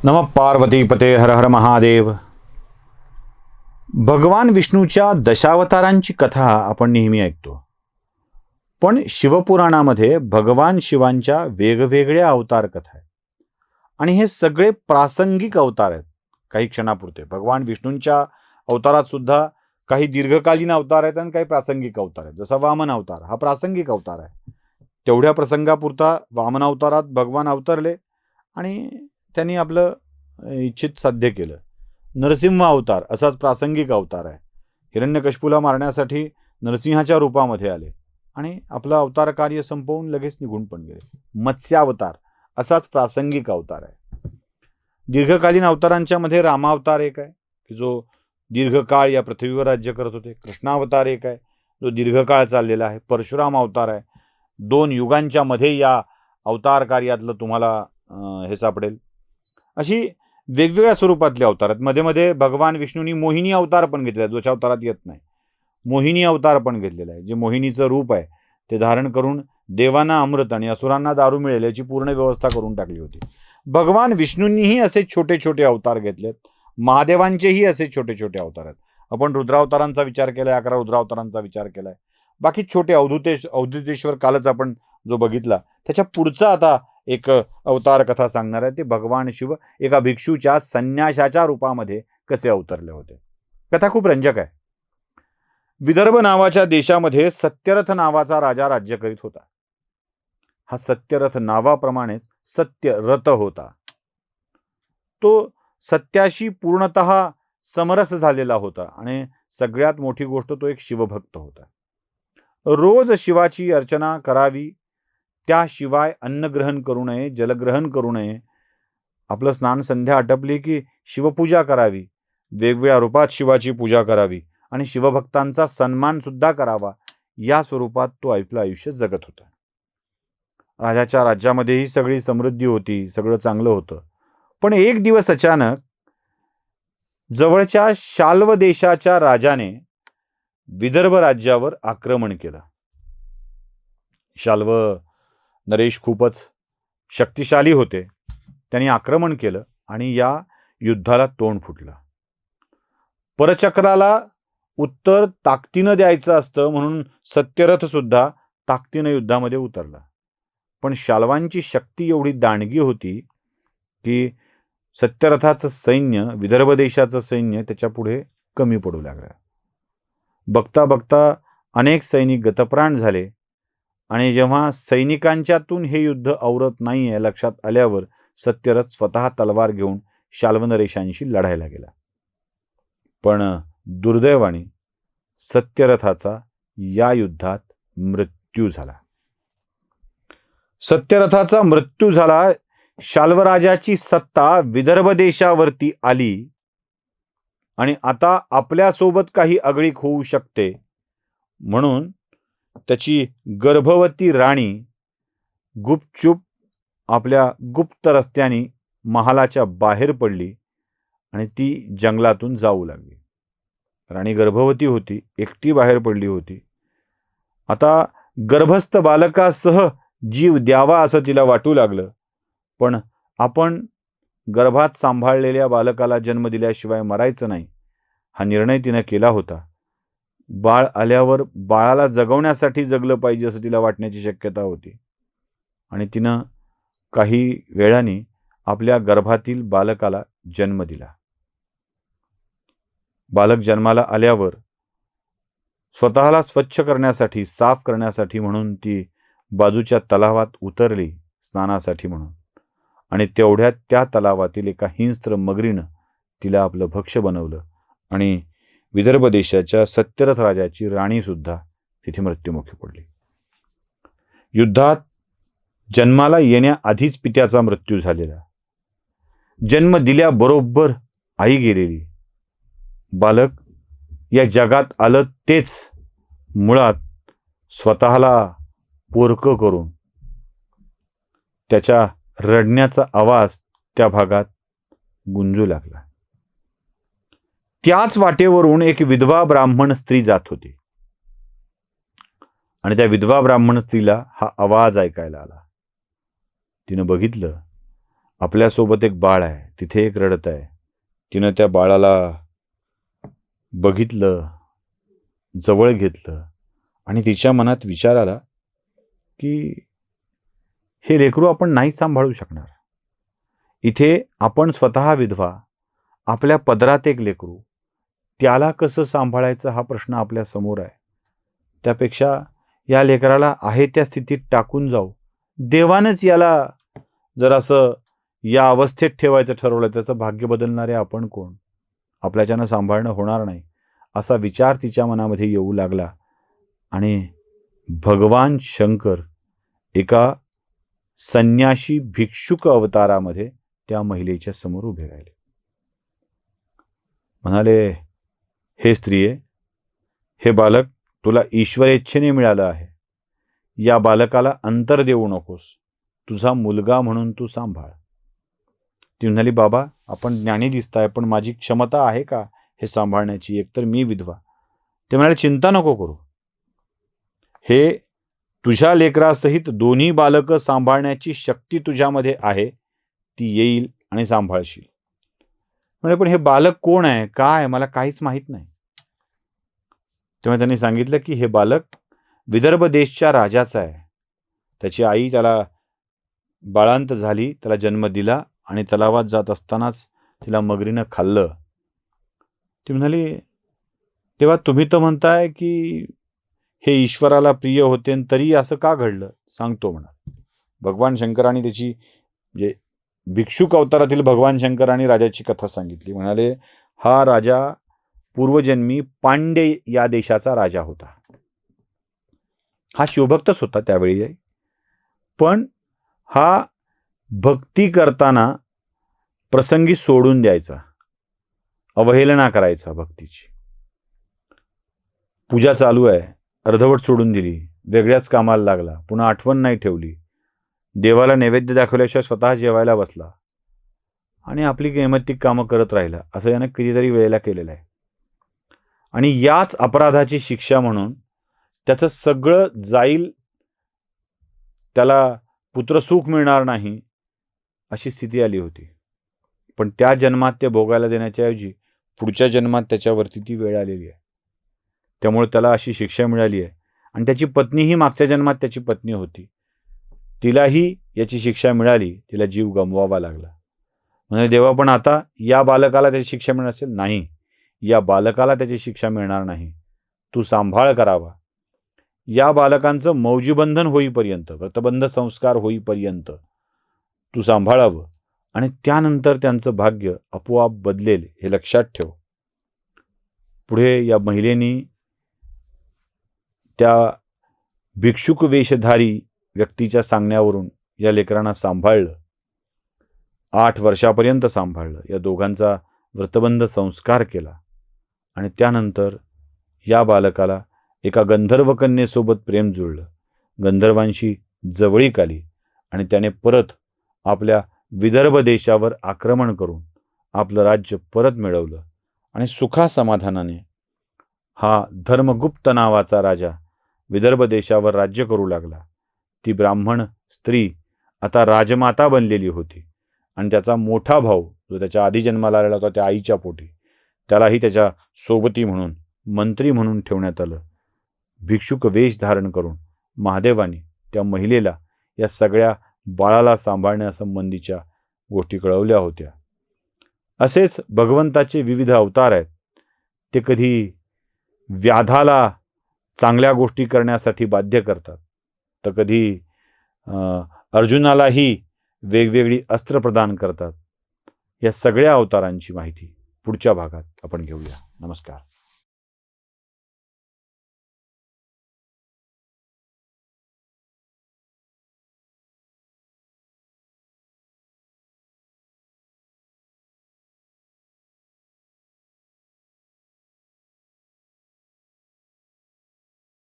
नमः पार्वतीपते हर हर महादेव. भगवान विष्णूच्या दशावतारांची कथा आपण नेहमी ऐकतो, पण शिवपुराणामध्ये भगवान शिवांच्या वेगवेगळ्या अवतार कथा आहेत आणि हे सगळे प्रासंगिक अवतार आहेत. काही क्षणापुरते भगवान विष्णूंच्या अवतारात सुद्धा काही दीर्घकालीन अवतार आहेत आणि काही प्रासंगिक अवतार आहेत. जसा वामन अवतार हा प्रासंगिक अवतार आहे. तेवढ्या प्रसंगापुरता वामन अवतारात भगवान अवतरले आणि त्यांनी आपलं इच्छित साध्य केलं. नरसिंह अवतार असाच प्रासंगिक अवतार आहे. हिरण्यकश्यपूला मारण्यासाठी नरसिंहाच्या रूपामध्ये आले आणि आपलं अवतार कार्य संपवून लगेच निघून पण गेले. मत्स्यावतार असाच प्रासंगिक अवतार आहे. दीर्घकालीन अवतारांच्या मध्ये रामावतार एक आहे की जो दीर्घकाळ या पृथ्वीवर राज्य करत होते. कृष्णावतार एक आहे जो दीर्घकाळ चाललेला आहे. परशुराम अवतार आहे. 2 युगांच्या मध्ये या अवतार कार्यातलं तुम्हाला हे सापडेल. अशी वेगवेगळ्या स्वरूपातले अवतार आहेत. मध्ये मध्ये भगवान विष्णूंनी मोहिनी अवतार पण घेतलेला आहे, जो अवतारात येत नाही. मोहिनी अवतार पण घेतलेला आहे. जे मोहिनीचं रूप आहे ते धारण करून देवांना अमृत आणि असुरांना दारू मिळेल याची पूर्ण व्यवस्था करून टाकली होती. भगवान विष्णूंनीही असे छोटे छोटे अवतार घेतलेत. महादेवांचेही असे छोटे छोटे अवतार आहेत. आपण रुद्रावतारांचा विचार केलाय, 11 रुद्रावतारांचा विचार केलाय. बाकी छोटे अवधूतेश्वर कालच आपण जो बघितला त्याच्या पुढचा आता एक अवतार कथा सांगणार आहे. ते भगवान शिव एका भिक्षूच्या संन्याशाच्या रूपामध्ये कसे अवतरले होते. कथा खूप रंजक आहे. विदर्भ नावाच्या देशामध्ये सत्यरथ नावाचा राजा राज्य करीत होता. हा सत्यरथ नावाप्रमाणेच सत्यरथ होता. तो सत्याशी पूर्णतः समरस झालेला होता आणि सगळ्यात मोठी गोष्ट तो एक शिवभक्त होता. रोज शिवाची अर्चना करावी, त्याशिवाय अन्नग्रहण करू नये, जलग्रहण करू नये. आपलं स्नान संध्या आटपली की शिवपूजा करावी, वेगवेगळ्या रूपात शिवाची पूजा करावी आणि शिवभक्तांचा सन्मान सुद्धा करावा. या स्वरूपात तो आपलं आयुष्य जगत होता. राजाच्या राज्यामध्येही सगळी समृद्धी होती, सगळं चांगलं होतं. पण एक दिवस अचानक जवळच्या शाल्व देशाच्या राजाने विदर्भ राज्यावर आक्रमण केलं. शाल्व नरेश खूपच शक्तिशाली होते. त्यांनी आक्रमण केलं आणि या युद्धाला तोंड फुटलं. परचक्राला उत्तर ताकदीनं द्यायचं असतं म्हणून सत्यरथ सुद्धा ताकदीनं युद्धामध्ये उतरला. पण शाल्वांची शक्ती एवढी दांडगी होती की सत्यरथाचं सैन्य, विदर्भ देशाचं सैन्य त्याच्या पुढे कमी पडू लागलं. बघता बघता अनेक सैनिक गतप्राण झाले आणि जेव्हा सैनिकांच्यातून हे युद्ध आवरत नाही आहे लक्षात आल्यावर सत्यरथ स्वतः तलवार घेऊन शाल्व नरेशांशी लढायला गेला. पण दुर्दैवाने सत्यरथाचा या युद्धात मृत्यू झाला. सत्यरथाचा मृत्यू झाला. शाल्वराजाची सत्ता विदर्भ देशावरती आली आणि आता आपल्यासोबत काही आगळीक होऊ शकते म्हणून त्याची गर्भवती राणी गुपचूप आपल्या गुप्त रस्त्याने महालाच्या बाहेर पडली आणि ती जंगलातून जाऊ लागली. राणी गर्भवती होती, एकटी बाहेर पडली होती. आता गर्भस्थ बालकासह जीव द्यावा असं तिला वाटू लागलं. पण आपण गर्भात सांभाळलेल्या बालकाला जन्म दिल्याशिवाय मरायचं नाही हा निर्णय तिनं केला होता. बाळ आल्यावर बाळाला जगवण्यासाठी जगलं पाहिजे असं तिला वाटण्याची शक्यता होती आणि तिनं काही वेळाने आपल्या गर्भातील बालकाला जन्म दिला. बालक जन्माला आल्यावर स्वतःला स्वच्छ करण्यासाठी, साफ करण्यासाठी म्हणून ती बाजूच्या तलावात उतरली स्नानासाठी म्हणून आणि तेवढ्यात त्या तलावातील एका हिंस्त्र मगरीनं तिला आपलं भक्ष्य बनवलं आणि विदर्भ देशाच्या सत्यरथ राजाची राणी सुद्धा तिथे मृत्युमुखी पडली. युद्धात जन्माला येण्याआधीच पित्याचा मृत्यू झालेला, जन्म दिल्याबरोबर आई गेलेली. बालक या जगात आलं तेच मुळात स्वतःला पोरकं करून त्याच्या रडण्याचा आवाज त्या भागात गुंजू लागला. त्याच वाटेवरून एक विधवा ब्राह्मण स्त्री जात होती आणि त्या विधवा ब्राह्मण स्त्रीला हा आवाज ऐकायला आला. तिनं बघितलं आपल्यासोबत एक बाळ आहे, तिथे एक रडत आहे. तिनं त्या बाळाला बघितलं, जवळ घेतलं आणि तिच्या मनात विचार आला की हे लेकरू आपण नाही सांभाळू शकणार. इथे आपण स्वतः विधवा, आपल्या पदरात एक लेकरू, त्याला कसं सांभाळायचं हा प्रश्न आपल्या समोर आहे. त्यापेक्षा या लेकराला आहे त्या स्थितीत टाकून जाऊ. देवानंच याला जर असं या अवस्थेत ठेवायचं ठरवलं, त्याचं भाग्य बदलणारे आपण कोण? आपल्याच्यानं सांभाळणं होणार नाही असा विचार तिच्या मनामध्ये येऊ लागला आणि भगवान शंकर एका संन्याशी भिक्षुक अवतारामध्ये त्या महिलेच्या समोर उभे राहिले. म्हणाले, हे स्त्रिये, हे बालक तुला ईश्वरेच्छेने मिळालं आहे. या बालकाला अंतर देऊ नकोस, तुझा मुलगा म्हणून तू सांभाळ. ती म्हणाली, बाबा आपण ज्ञानी दिसताय, पण माझी क्षमता आहे का हे सांभाळण्याची? एकतर मी विधवा. ते म्हणाले, चिंता नको करू, हे तुझ्या लेकरासहित दोन्ही बालकं सांभाळण्याची शक्ती तुझ्यामध्ये आहे, ती येईल आणि सांभाळशील. म्हणजे पण हे बालक कोण आहे, काय, मला काहीच माहीत नाही. तेव्हा त्यांनी सांगितलं की हे बालक विदर्भ देशच्या राजाचा आहे. त्याची आई त्याला बाळांत झाली, त्याला जन्म दिला आणि तलावात जात असतानाच तिला मगरीनं खाल्लं. ती म्हणाली, तेव्हा तुम्ही तर म्हणताय की हे ईश्वराला प्रिय होते, तरी असं का घडलं? सांगतो म्हणा. भगवान शंकरांनी त्याची म्हणजे भिक्षुक अवतारातील भगवान शंकरांनी राजाची कथा सांगितली. म्हणाले, हा राजा पूर्वजन्मी पांड्य या देशाचा राजा होता. हा शिवभक्तच होता त्यावेळी, पण हा भक्ती करताना प्रसंगी सोडून द्यायचा, अवहेलना करायचा भक्तीची. पूजा चालू आहे, अर्धवट सोडून दिली, वेगळ्याच कामाला लागला, पुन्हा आठवण नाही ठेवली, देवाला नैवेद्य दाखवल्याशिवाय स्वतः जेवायला बसला आणि आपली नैमित्तिक कामं करत राहिला. असं यानं कितीतरी वेळेला केलेलं आहे. आणि याच अपराधाची शिक्षा म्हणून त्याचं सगळं जाईल, त्याला पुत्रसुख मिळणार नाही अशी स्थिती आली होती. पण त्या जन्मात ते भोगायला देण्याच्या ऐवजी पुढच्या जन्मात त्याच्यावरती ती वेळ आलेली आहे. त्यामुळे त्याला अशी शिक्षा मिळाली आहे. आणि त्याची पत्नीही मागच्या जन्मात त्याची पत्नी होती, तिलाही याची शिक्षा मिळाली, तिला जीव गमवावा लागला. म्हणजे देवा, पण आता या बालकाला त्याची शिक्षा मिळणार असेल? नाही, या बालकाला त्याची शिक्षा मिळणार नाही, तू सांभाळ करावा. या बालकांचं मौजीबंधन होईपर्यंत, व्रतबंध संस्कार होईपर्यंत तू सांभाळावं आणि त्यानंतर त्यांचं भाग्य आपोआप बदलेल, हे लक्षात ठेव. पुढे या महिलेनी त्या भिक्षुक वेशधारी व्यक्तीच्या सांगण्यावरून या लेकरांना सांभाळलं, 8 वर्षापर्यंत सांभाळलं. या दोघांचा व्रतबंध संस्कार केला आणि त्यानंतर या बालकाला एका गंधर्व कन्येसोबत प्रेम जुळलं, गंधर्वांशी जवळीक आली आणि त्याने परत आपल्या विदर्भ देशावर आक्रमण करून आपलं राज्य परत मिळवलं आणि सुखासमाधानाने हा धर्मगुप्त नावाचा राजा विदर्भ देशावर राज्य करू लागला. ती ब्राह्मण स्त्री आता राजमाता बनलेली होती आणि त्याचा मोठा भाऊ जो त्याच्या आधी जन्माला आलेला होता त्या आईच्या पोटी, त्यालाही त्याच्या सोबती म्हणून, मंत्री म्हणून ठेवण्यात आलं. भिक्षुक वेश धारण करून महादेवाने त्या महिलेला या सगळ्या बाळाला सांभाळण्यासंबंधीच्या गोष्टी कळवल्या होत्या. असेच भगवंताचे विविध अवतार आहेत. ते कधी व्याधाला चांगल्या गोष्टी करण्यासाठी बाध्य करतात, तर कधी अर्जुनालाही वेगवेगळी अस्त्र प्रदान करतात. या सगळ्या अवतारांची माहिती पुढच्या भागात आपण घेऊया. नमस्कार.